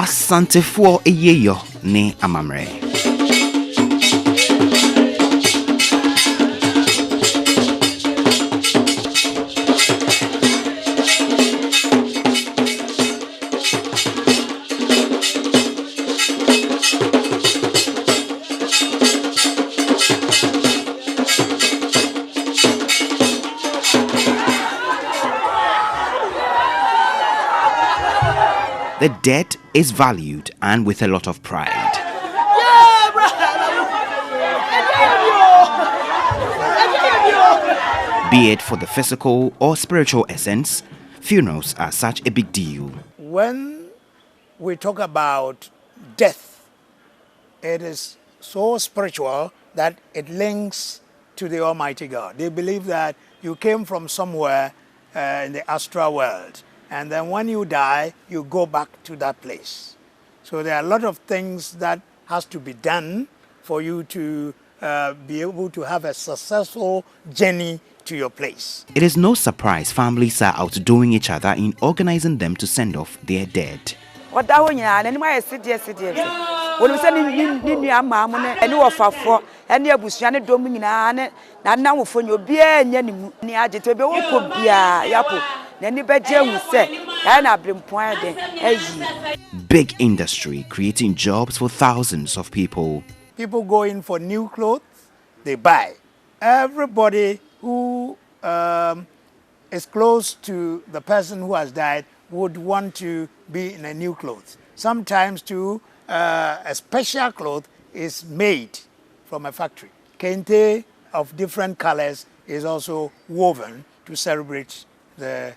Asantefo eyeyo ne amamre. The dead is valued and with a lot of pride. Be it for the physical or spiritual essence, funerals are such a big deal. When we talk about death, it is so spiritual that it links to the Almighty God. They believe that you came from somewhere in the astral world, and then when you die, you go back to that place. So there are a lot of things that has to be done for you to be able to have a successful journey to your place. It is no surprise families are outdoing each other in organizing them to send off their dead. Big industry creating jobs for thousands of people. People go in for new clothes, they buy. Everybody who is close to the person who has died would want to be in a new clothes. Sometimes too, a special cloth is made from a factory. Kente of different colors is also woven to celebrate the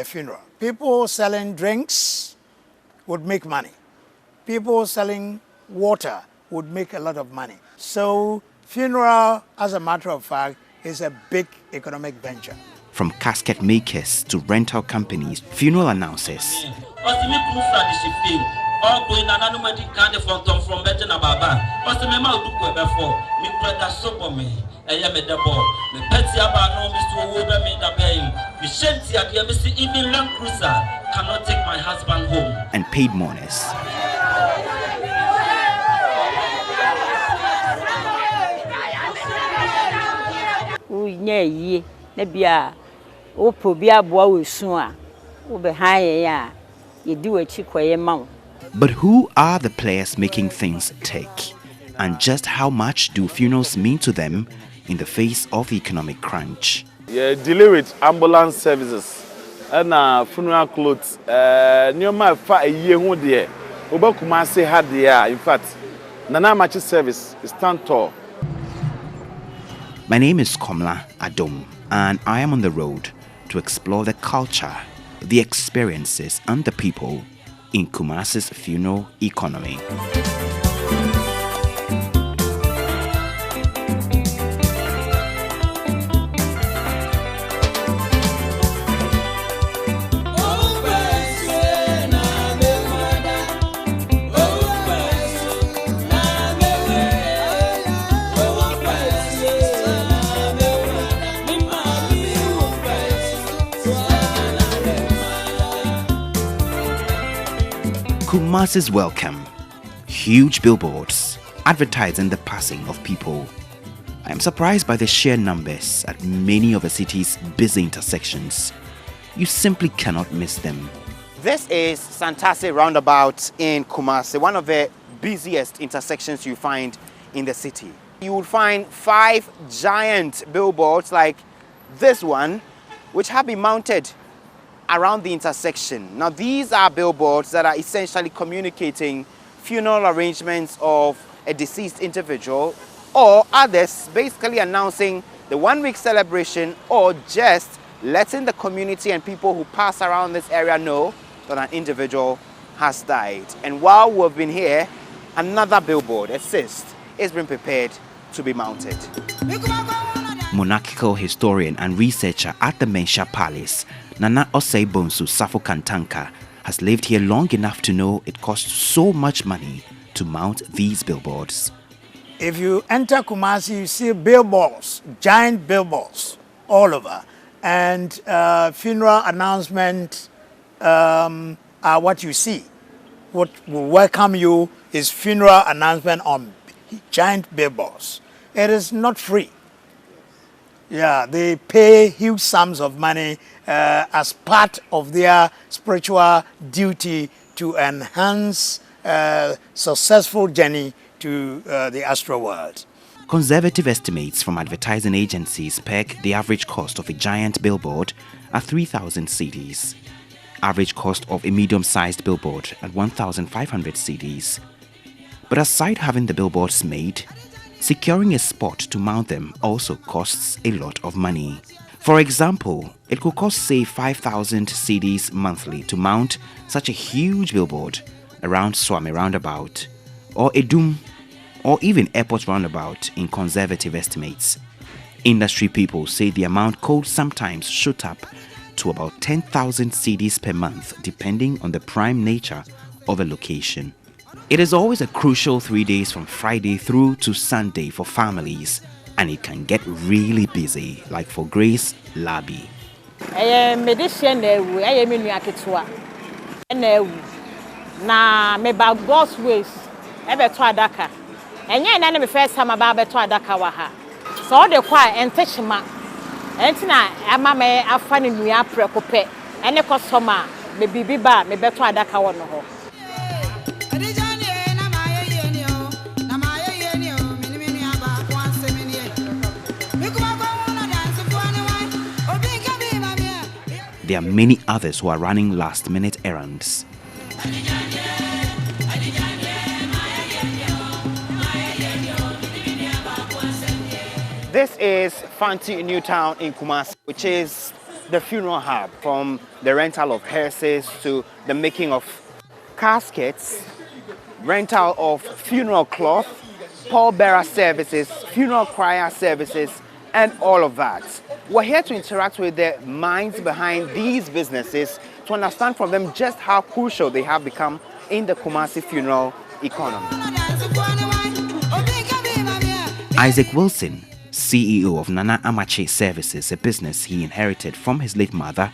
funeral. People selling drinks would make money. People selling water would make a lot of money. So funeral, as a matter of fact, is a big economic venture. From casket makers to rental companies, funeral announcers. Cannot take my husband home. And paid mourners. But who are the players making things tick? And just how much do funerals mean to them in the face of the economic crunch? Yeah, dealing with ambulance services and funeral clothes. Nyoma fa a year one there. Oba Kumasi had there. In fact, Nana Machi service is stand tall. My name is Komla Adom, and I am on the road to explore the culture, the experiences, and the people in Kumasi's funeral economy. Kumasi's welcome. Huge billboards advertising the passing of people. I am surprised by the sheer numbers at many of the city's busy intersections. You simply cannot miss them. This is Santase Roundabout in Kumasi, one of the busiest intersections you find in the city. You will find 5 giant billboards like this one, which have been mounted around the intersection. Now these are billboards that are essentially communicating funeral arrangements of a deceased individual, or others basically announcing the 1-week celebration, or just letting the community and people who pass around this area know that an individual has died. And while we've been here, another billboard, assist, is being prepared to be mounted. Monarchical historian and researcher at the Mensha Palace, Nana Osei Bonsu Safo Kantanka, has lived here long enough to know it costs so much money to mount these billboards. If you enter Kumasi, you see billboards, giant billboards all over. And funeral announcements are what you see. what will welcome you is funeral announcement on giant billboards. It is not free. Yeah, they pay huge sums of money as part of their spiritual duty to enhance successful journey to the astral world. Conservative estimates from advertising agencies peg the average cost of a giant billboard at 3,000 cedis. Average cost of a medium-sized billboard at 1,500 cedis. But aside having the billboards made, securing a spot to mount them also costs a lot of money. For example, it could cost say 5,000 cedis monthly to mount such a huge billboard around Swami Roundabout, or Edum, or even Airport Roundabout in conservative estimates. Industry people say the amount could sometimes shoot up to about 10,000 cedis per month depending on the prime nature of a location. It is always a crucial 3 days from Friday through to Sunday for families, and it can get really busy, like for Grace Labi. Na me ba God's ways ebeto adaka enye na me first time about beto adaka wa ha so de kwa entechima entina ama me afa ne nua prekope ene customer me bibi ba me beto adaka wo no ho. There are many others who are running last-minute errands. This is Fanti Newtown in Kumasi, which is the funeral hub, from the rental of hearses to the making of caskets, rental of funeral cloth, pallbearer services, funeral crier services, and all of that. We're here to interact with the minds behind these businesses to understand from them just how crucial they have become in the Kumasi funeral economy. Isaac Wilson, CEO of Nana Amache Services, a business he inherited from his late mother,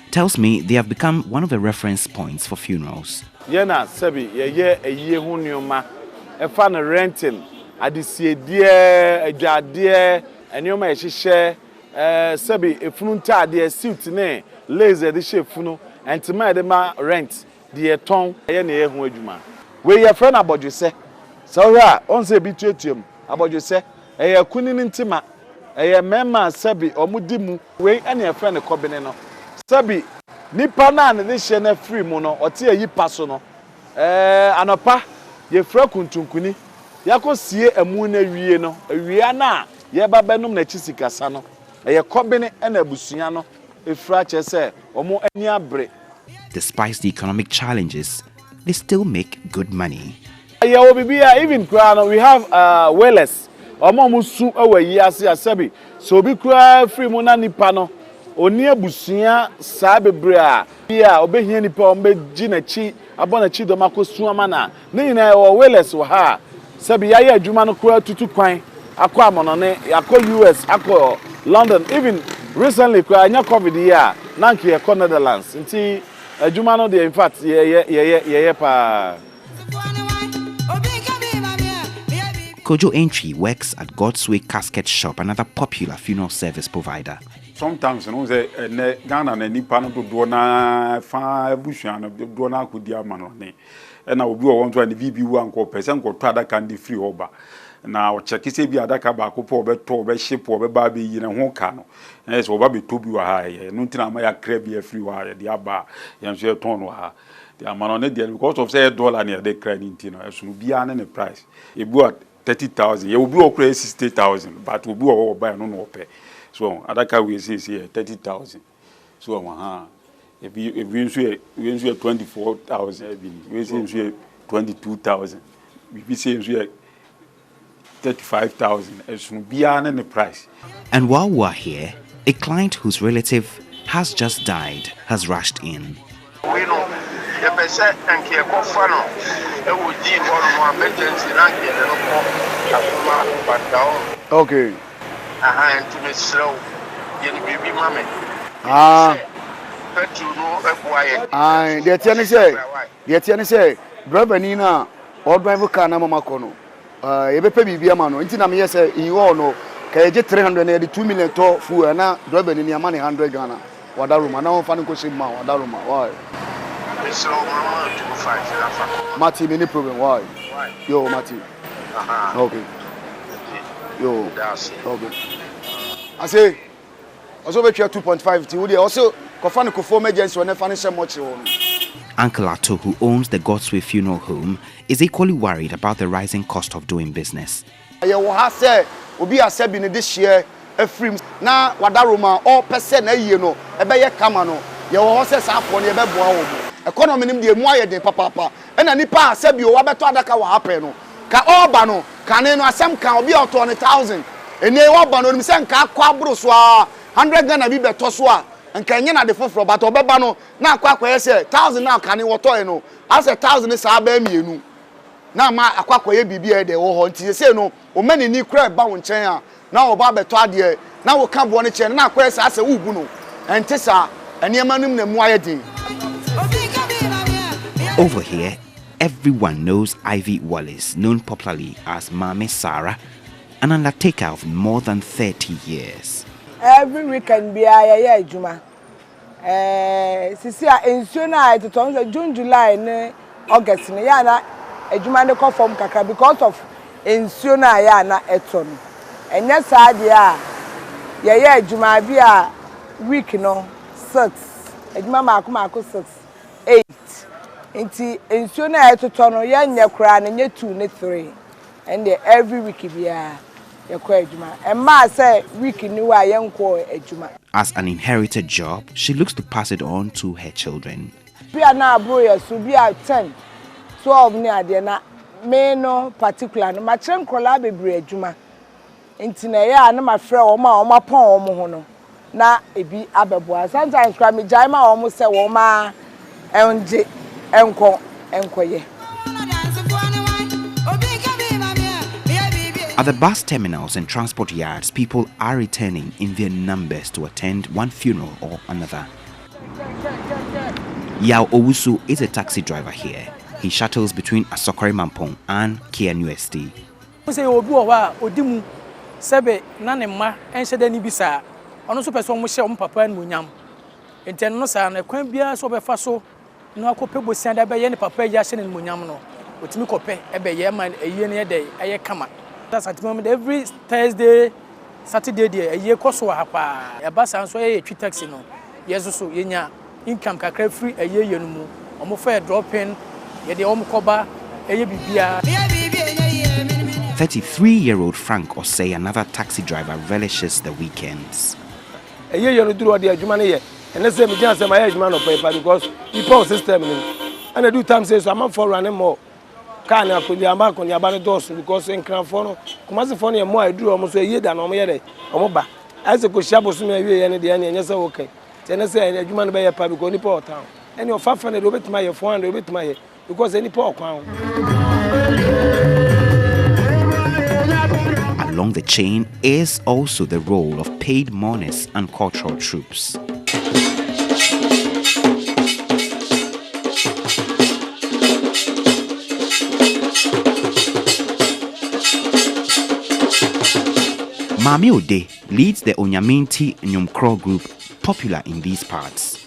tells me they have become one of the reference points for funerals. Yena sebi ye eye hu nneoma e fa no renting adesiedie adwadie enneoma ye hihye sebi efunu ntade suit ne laser de shefunu entima de ma rent de ton ye na ye hu adwuma we ye friend abodwese so ra on se bi tuetuem abodwese eye kunini ntima eye mema sebi omudimu we ene ye friend kobene no sebi nipa na ne hye na free mu no ote ayi paso no anopa ye fra kuntunkuni yakosie amu na wie no awia na ye babenum na chisikasa no eye kobene na abusua no efra chese omo ani abre. Despite the economic challenges, they still make good money. Yeah, even we have wellers. Omo musu awayi ase asabi so obi kura free mu na nipa no oni abusua saa bebre a bia obehia nipa ombeji na chi abona chi do makosu amana ne nyina wo wellers wo ha sabi yaye adwuma no kura tutu kwan akọ amono ne akọ US akọ London, even recently kura anya covid here nanki ekọ Netherlands nti adwuma no dey in fact ye pa. Kojo Entry works at God's Way Casket Shop, another popular funeral service provider. Sometimes you know say Ghana na nipa no do na fa bushua no do na akodi amano ne na obi o won to na bibi wu anko person ko to adaka ndi free oba na o check say bi adaka ba ko po obeto obehye po obeba be yi na ho ka no so oba be to bi wa ha ye no ntina ma ya kra bi free wa ye de aba ye so ton wa ha the amano ne there because of say dollar ne de kra ni ntino so bia na ne price e bu 30,000 you will be okra 60,000 but will be over buy no pay so adaka we say 30,000 so if we say 24,000 we say 22,000 we say 35,000 as soon be an the price. And while we're here, a client whose relative has just died has rushed in. We know and care fano e wo di one emergency rank no Okay. And to me slow you baby mama petrol no eboaye. The tiani say driver ni na or driver car na mama kono. Ebepe bibia ma no. Nti na me say in all no ka je 300 na 2 million to fuel na driver ni amani 100 Ghana. Wadaruma na won fa no ko ship ma wadaruma. Why? So mama 25 Mati any problem why? Yo Mati. Okay. Yo. That's okay. I say also bet you 2.5 ti we dey also kofa no kofo emergency when fa no share much won. Uncle Ato, who owns the Godswill Funeral Home, is equally worried about the rising cost of doing business. Yeah, we have said obi asebi ne this year afrim na wadaroma all percent na yie no ebe ye kama no ye wo se sa afo ne ebe boa wo economy nim de mu aye de papa e na nipa asebi o wabeto adaka wa happen no ka all ba no ka ne no asem ka obi auto 1,000 ene wo ba no nim se nka akwa abro so a 100 Ghana bi beto so a nka enye na de foforo but obeba no na akwa akwa say 1,000 na ka ne woto e no as 1,000 sa ba mienu na ma akwa akwa ye bibia de wo ho nti say no o mani ni kra ba wo nchen a na wo ba beto ade na wo ka bo ne chen na akwa say asa ubu no ente sa eniema num na mu aye din. Over here, everyone knows Ivy Wallace, known popularly as Mame Sarah, an undertaker of more than 30 years. Every weekend be a juma. Sisi a ensuo na itoton June, July, ne August ne ya na ejuma ne ko form kakra because of ensuo na ya na eto no. Enya saa de a ye ejuma bi a week no 6. Ejuma mako 6, 8. Nti ensuo na etoto no ye nya kura na nya 2 ne 3. And every week bia As an inherited job, she looks to pass it on to her children. We are now boys, so we are 10, 12 near the me no particular. My children collab be juma. Intinaya, no my friend or my pon mono. Na it be ababua. Sometimes cry me Jaima almost say, Woma, enko. At the bus terminals and transport yards, people are returning in their numbers to attend one funeral or another. Yao Owusu is a taxi driver here. He shuttles between Asokore Mampong and KNUST. Every Thursday, Saturday, a year cost a bus and so a taxi no. Yes, so yenya income kakra free a year no. Omo fair drop in, ye de omo koba, a year bibia. 33-year-old Frank Osei, another taxi driver, relishes the weekends. A year you do what the Jumani, and let's say me just my age man of paper because the power system and I do time says I'm for running more. Kana kunya ma kunya ba dos because in Cranford no Kumasi for no more I do almost a year than omo ba as ko hia boso me awie ne de anya say okay tena say adwuma no be ya pa because ni po town any of 500 obetima ye 400 obetima ye because any po kwan. Along the chain is also the role of paid mourners and cultural troops. Mami Ode leads the Onyaminti Nyumkro group, popular in these parts.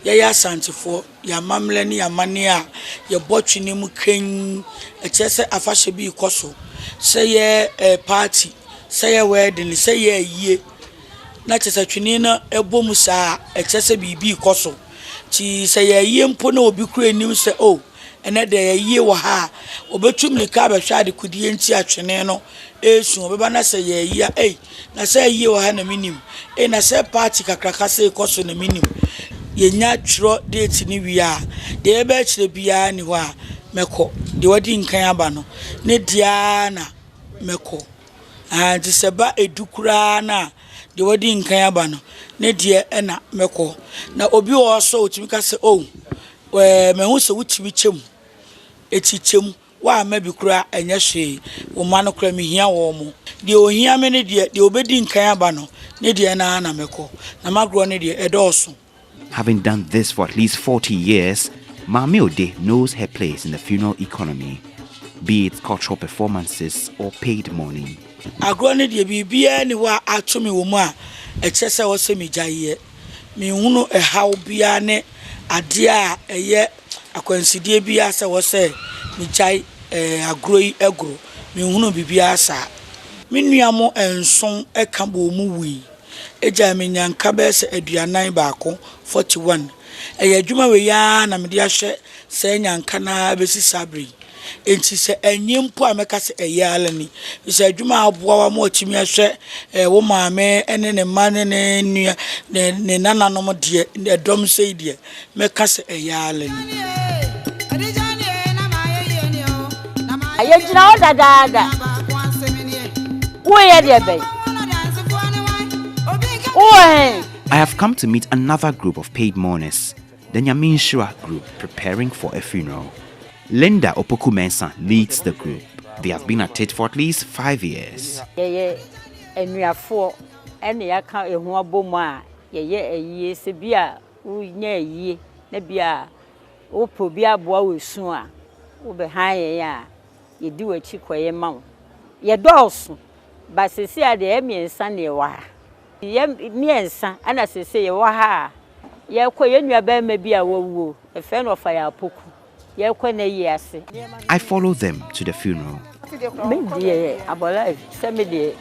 Ya santifo ya mamle ni ya mania ya botwi ni mu kren echese afahye bi ikoso say party say wedding say yie na chese twini na ebomu saa echese bibi ikoso ti say yie mpo na obi kura nim say oh ene de yie wo ha obetum ni ka be hwa de kudie nti atwene no esu obeba na say yie na say yie wo ha na minim na say party kakraka say ikoso na minim yenya tro date ni wia de ebe chire bia ni ho a meko de wadi nkan aba no ne dia na meko de seba edukura na de wadi nkan aba no ne dia na meko na obi wo so otimi ka se oh mehu se wutimi chem eti chem wa maybe kura enye hwe wo ma no kura me hia wo mo de ohia me ne de obedi nkan aba no ne de na na meko na magro ne de edoso. Having done this for at least 40 years, Mami Ode knows her place in the funeral economy, be it cultural performances or paid mourning. Agro ne de bibia ni wa atumi wo mu a ekese wo se mi jaye mi hunu haw bia ne ade a eye akwansidie bia se wo se mi jai agro yi agro mi hunu bibia sa mi nuamo enson eka bo mu wi eja mi nyanka be se aduanan baako 41 adwuma we ya na me de ahye se nyanka na besi sabri enti se anyempo ameka se eyala ni se adwuma aboa wa mo otimi ahye wo maame ene ne mane ne nua ne nananom de edom sei de meka se eyala ni ayejina odadaada wo de be I have come to meet another group of paid mourners, the Nyaminshua group preparing for a funeral. Linda Opoku Mensah leads the group. They have been at it for at least 5 years. Enuafo ene yaka ehu abomu a ye se bia wo nya yie na bia wo po bia boa wesu a wo be han ye a ye di wachi koye ma wo ye dolso ba sesi a de emiensa ne wa ye miensa ana sesi ye wa ha ye koye nua ba ma bia wo e fe no fa ya poku ye ko na yi ase. I follow them to the funeral. Me die abola se me die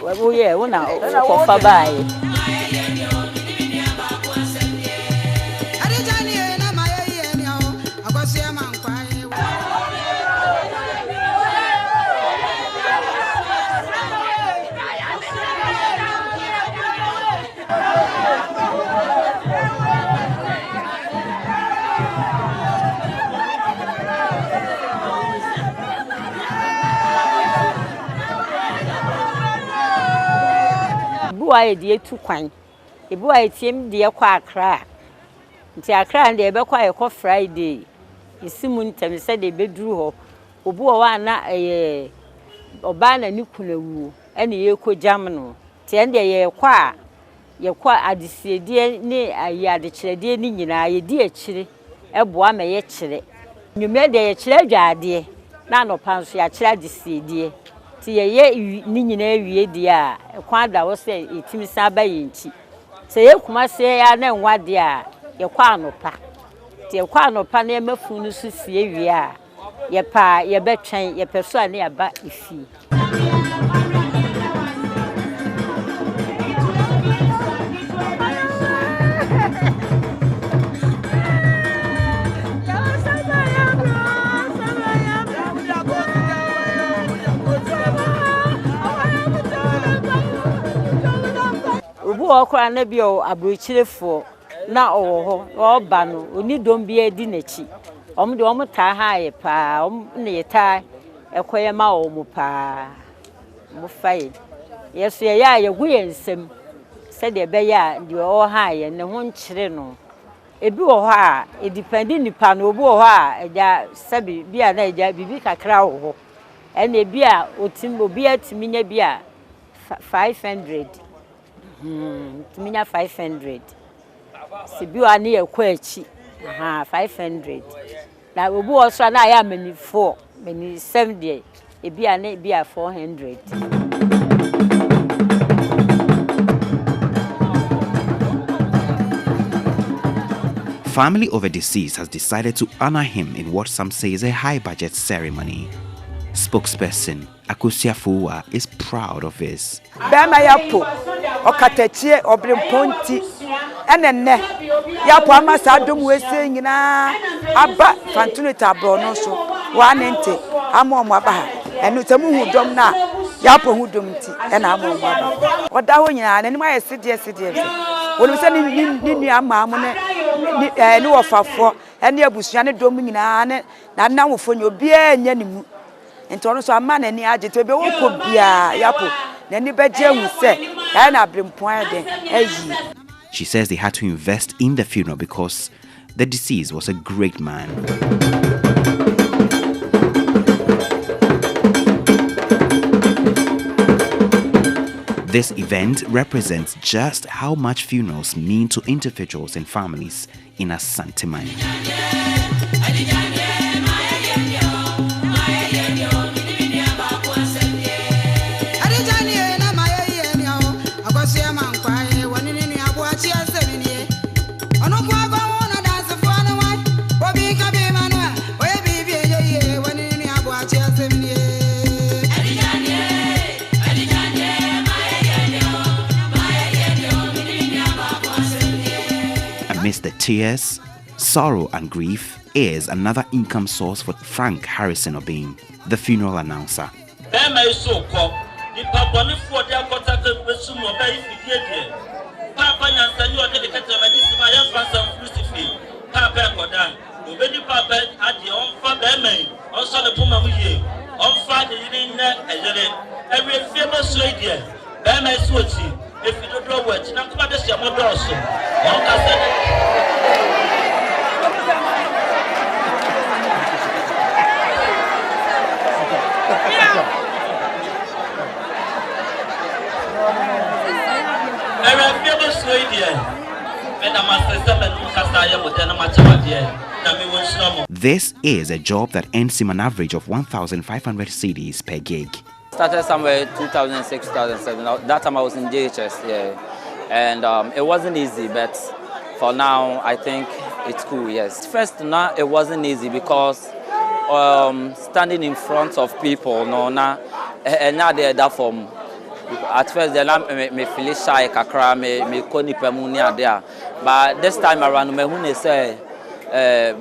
wo ye wo na ko fa bai. Buaye die tu kwan ebuaye tiem die kwa akra nti akra nde ebe kwa ekọ Friday isimu ntem se de beduru ho obu wa na oba na ni kunawu ene ye ko jam no tie nde ye kwa adisiedie ni ayade kirede ni nyina ye di akire eboa ma ye kire nyume de ye kire adwade na no panso ya kire adisiedie ti ye ni nyina awie die a kwa da wo se etimisa ba ye nti se ye Kumasi ya na nwade a ye kwa anopa ti ye kwa anopa na emafunu su sie wie a ye pa ye betwen ye peso a na ya ba ifi. Obu okra na bio abrochirefo na owo ho oba no oni dom bia di nachi omde omta ha ye pa omne yeta ekoye ma omu pa mu fai yeso ye ya ye gu yensem se de be ya de o ha ye ne ho nkyire no ebi wo ho a e depend nipa no obu wo ho a eja sabi bia na eja bibi kakra wo ho ene bia otim obi atimi nya bia 500 minya 500 sibiwa ni ekwa echi 500 na obu oso na ya mani 4 mani 70 ebia na ebia 400. Family of a deceased has decided to honor him in what some say is a high-budget ceremony. Spokesperson Akusia Fuwa is proud of this. Bema yapo okatachie obrimponti enenne yapo amasa adom wese nyina aba fantunita bro no so wanente amom aba enu temu hudom na yapo hudom ti ena amom aba oda ho nyina nanim aye sidie wonu se ni nua maamu ne ni wofafo ene abusua ne dom nyina ne na nanwofo nyo bia enya nimu enti ono so amana ni agete be woko bia yapo nani beje hu se ya na brimpon de ayi. She says they had to invest in the funeral because the deceased was a great man. This event represents just how much funerals mean to individuals and families in Asante-Man. Amidst the tears, sorrow and grief is another income source for Frank Harrison Obin, the funeral announcer. This is a job that earns him an average of 1,500 cedis per gig. Started somewhere 2006, 2007. That time I was in JHS, yeah. And it wasn't easy, but for now, I think it's cool, yes. First, now it wasn't easy because standing in front of people, no, now they're that form. At first, me feel shy, kakra, me koni pemuni there. But this time around, me hune say,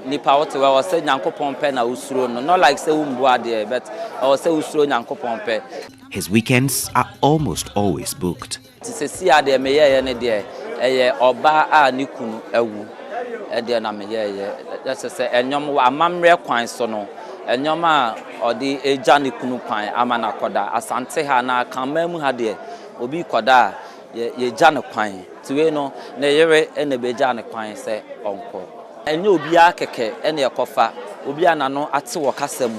nipa wote wa say nyanko pompe na usuro no, not like say umbu there, but I say usuro nyanko pompe. His weekends are almost always booked. Se si ade me ye ne de oba a ni kunu ewu e de na me ye that's say enyom wa amamre kwan so no enyom a odi eja ni kunu kwan amana koda asante ha na kanmamu ha de obi koda ye ja ne kwan tiwe no na yere ene be ja ne kwan se onko enye obi akeke ene ekofa obi anano ate wo kasam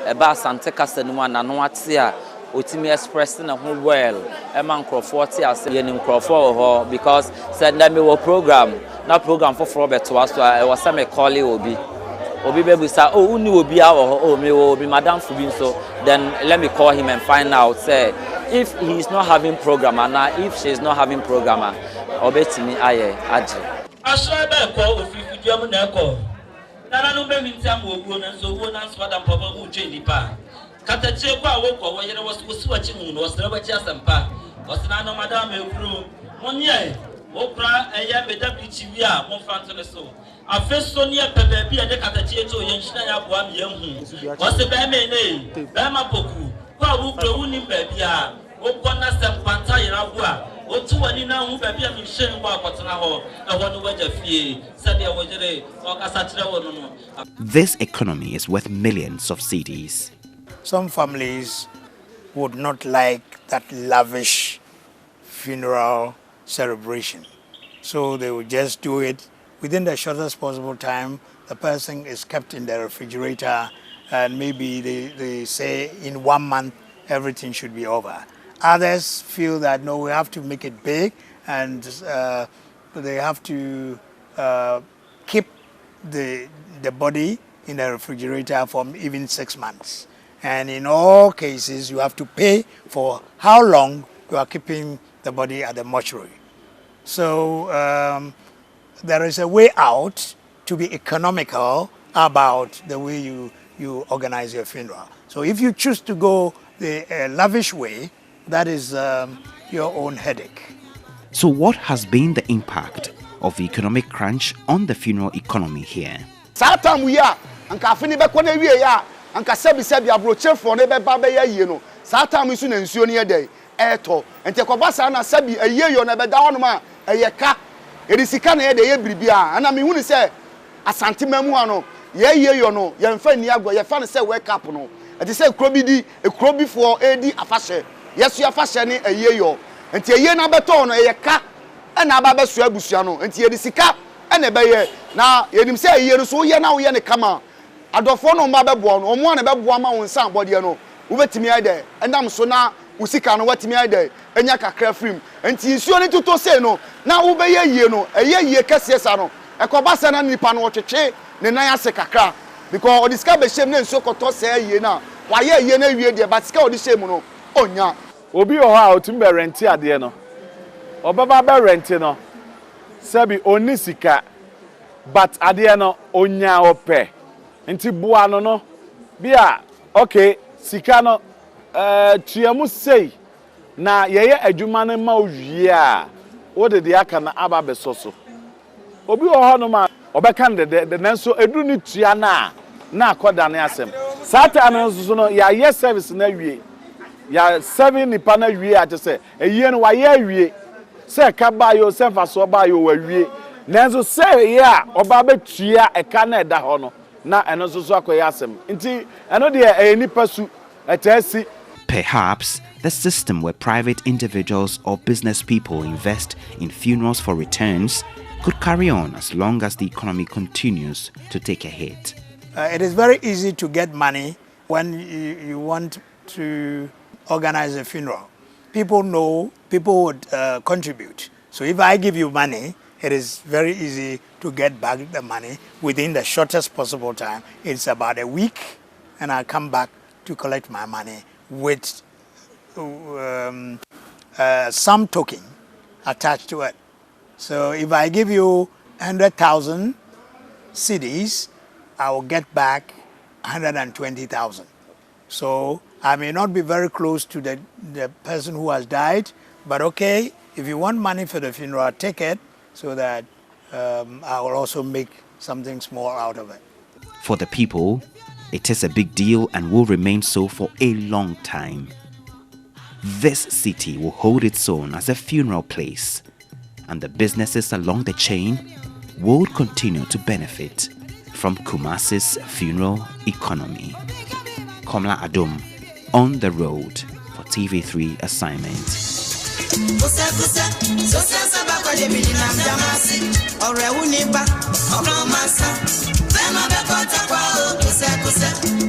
e ba asante kasanu anano ate a otimi expressing a whole well a man Crawford as yen Crawford because said let me wo program na program for Robert to us I was some call obi baby say oh uni obi oh me will be madam Fubin so then let me call him and find out say if he is not having program and if she is not having programmer obetimi aye aje asra be ko ofifi diam na ko nana no be mintam oguo na so oguo na so madam papa mu twe nipa Katache kwa woko wa yere wasuwachi mu no wasrabachi asampa wasna no madam ekuru monye okra eya bedabichi wi a mo fanto ne so afeso ne pebe bi e de katache to ye nhina ya boa me hu wase be me ne be ma poku kwa wu kro wu ni be bia okona sempanta yera bo a otu wani na hu be bia mi hyen bo akotena ho e ho no waja fie sade wo yere o kasa kire wo no. This economy is worth millions of cedis. Some families would not like that lavish funeral celebration. So they would just do it within the shortest possible time. The person is kept in the refrigerator and maybe they say in 1 month everything should be over. Others feel that no, we have to make it big and they have to keep the body in the refrigerator for even 6 months. And in all cases, you have to pay for how long you are keeping the body at the mortuary. So there is a way out to be economical about the way you organize your funeral. So if you choose to go the lavish way, that is your own headache. So what has been the impact of the economic crunch on the funeral economy here? Anka sebi abroche for ne beba be ye no saa time isu na nsuo ne dey eto ente kwabasa na sebi ayeyo na beda hono ma eyeka edisika na ye dey ye biribia ana me hu ni se asante mamu ano ye yeyo no ye mfa ni agwa ye fa ne se wake up no enti se ekrobi di ekrobi for edi afahye yeso afahye ne ayeyo enti eye na beto no eyeka na aba beso abusua no enti edisika na be ye na yenim se aye no so ye na wo ye ne kama adofo no mba beboa no omo na beboa ma won san bode no ubetimi ade endam so na usika no watimi ade enya kakra film enti nsuo ne toto sei no na wo be ye no ye kese sa no ekoba se na nipa no twetwe ne nan ase kakra because odiska be shem ne nsuo koto sei ye na wa ye na wie de but sika odi shem no onya obi o ha otumbe rent ade no obaba be rent no sebi oni sika but ade no onya ope nti bua no bia okay sika no tuamu sei na yeye adwuma no ma owie a wo de aka na aba besoso obi wo ho no ma obeka de nanso edu ni tua na akoda ne asem sata ananso no ya ye service na wie ya 7 nipa na wie a tese eyie no wa ye wie se ka ba yo se fa so ba yo wa wie nanso se ye a oba betua eka na eda ho no na enonso so akoye asem nti eno de nipa su etasi. Perhaps the system where private individuals or business people invest in funerals for returns could carry on as long as the economy continues to take a hit. It is very easy to get money when you want to organize a funeral. People know, people would contribute. So if I give you money, it is very easy to get back the money within the shortest possible time. It's about a week, and I come back to collect my money with some token attached to it. So if I give you 100,000 cedis, I will get back 120,000. So I may not be very close to the person who has died, but okay, if you want money for the funeral, take it so that I will also make something small out of it. For the people, it is a big deal and will remain so for a long time. This city will hold its own as a funeral place, and the businesses along the chain will continue to benefit from Kumasi's funeral economy. Komla Adom, on the road for TV3 assignment. Ọ̀rẹ́ wù ní bá ọ̀rọ̀ máa sá fẹ́ máa bẹ́ kọ́ta pa ó kùsẹ́kùsẹ́.